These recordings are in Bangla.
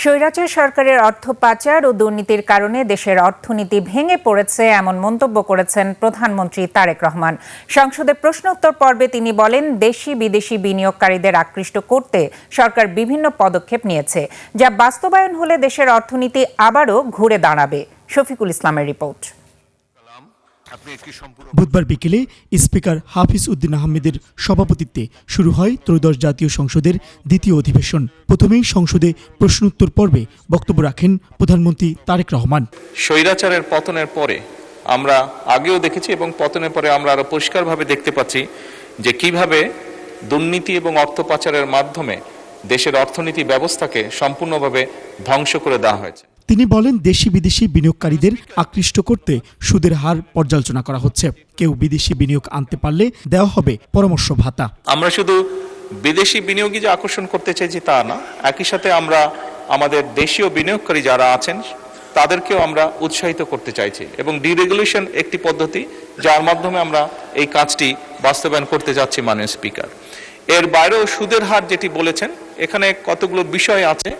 স্বৈরাচার সরকারের অর্থ পাচার ও দুর্নীতির কারণে দেশের অর্থনীতি ভেঙে পড়েছে এমন মন্তব্য করেছেন প্রধানমন্ত্রী তারেক রহমান। সংসদে প্রশ্নোত্তর পর্বে তিনি বলেন, দেশি বিদেশি বিনিয়োগকারীদের আকৃষ্ট করতে সরকার বিভিন্ন পদক্ষেপ নিয়েছে, যা বাস্তবায়ন হলে দেশের অর্থনীতি আবারও ঘুরে দাঁড়াবে। শফিকুল ইসলামের রিপোর্ট। বুধবার বিকেলে স্পিকার হাফিজ উদ্দিন আহমেদের সভাপতিত্বে শুরু হয় ত্রয়োদশ জাতীয় সংসদের দ্বিতীয় অধিবেশন। প্রথমেই সংসদে প্রশ্নোত্তর পর্বে বক্তব্য রাখেন প্রধানমন্ত্রী তারেক রহমান। স্বৈরাচারের পতনের পরে আমরা আগেও দেখেছি এবং পতনের পরে আমরা আরো পরিষ্কারভাবে দেখতে পাচ্ছি যে কিভাবে দুর্নীতি এবং অর্থ পাচারের মাধ্যমে দেশের অর্থনীতি ব্যবস্থাকে সম্পূর্ণভাবে ধ্বংস করে দেওয়া হয়েছে। তিনি বলেন, দেশি বিদেশি বিনিয়োগকারীদের আকৃষ্ট করতে সুদের হার পর্যালোচনা করা হচ্ছে। কেউ বিদেশি বিনিয়োগ আনতে পারলে দেওয়া হবে পরামর্শ ভাতা। আমরা শুধু বিদেশি বিনিয়োগী যে আকর্ষণ করতে চাইছি তা না, একই সাথে আমরা আমাদের দেশীয় বিনিয়োগকারী যারা আছেন তাদেরকেও আমরা উৎসাহিত করতে চাইছি এবং ডিরেগুলেশন একটি পদ্ধতি যার মাধ্যমে আমরা এই কাজটি বাস্তবায়ন করতে যাচ্ছি। মাননীয় স্পিকার, এর বাইরেও সুদের হার যেটি বলেছেন, এখানে কতগুলো বিষয় আছে,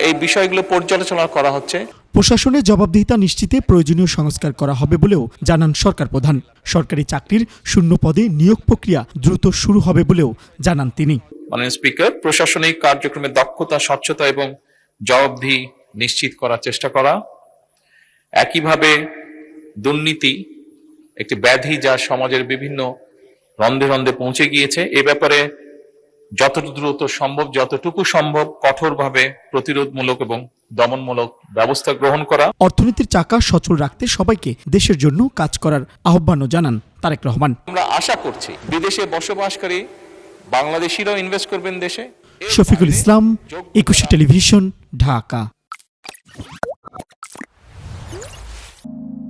এই বিষয়গুলো পর্যালোচনা করা হচ্ছে। প্রশাসনের জবাবদিহিতা নিশ্চিতে প্রয়োজনীয় সংস্কার করা হবে বলেও জানান সরকার প্রধান। সরকারি চাকরির শূন্য পদে নিয়োগ প্রক্রিয়া দ্রুত শুরু হবে বলেও জানান তিনি। মাননীয় স্পিকার, প্রশাসনিক কার্যক্রমে দক্ষতা, স্বচ্ছতা এবং জবাবদিহি নিশ্চিত করার চেষ্টা করা, একইভাবে দুর্নীতি একটি ব্যাধি যা সমাজের বিভিন্ন রন্ধে রন্ধে পৌঁছে গিয়েছে, এ ব্যাপারে যত দ্রুত সম্ভব, যতটুকু সম্ভব কঠোরভাবে প্রতিরোধমূলক এবং দমনমূলক ব্যবস্থা গ্রহণ করা। অর্থনীতির চাকা সচল রাখতে সবাইকে দেশের জন্য কাজ করার আহ্বানও জানান তারেক রহমান। আমরা আশা করছি বিদেশে বসবাসকারী বাংলাদেশিরাও ইনভেস্ট করবেন দেশে। শফিকুল ইসলাম, একুশে টেলিভিশন, ঢাকা।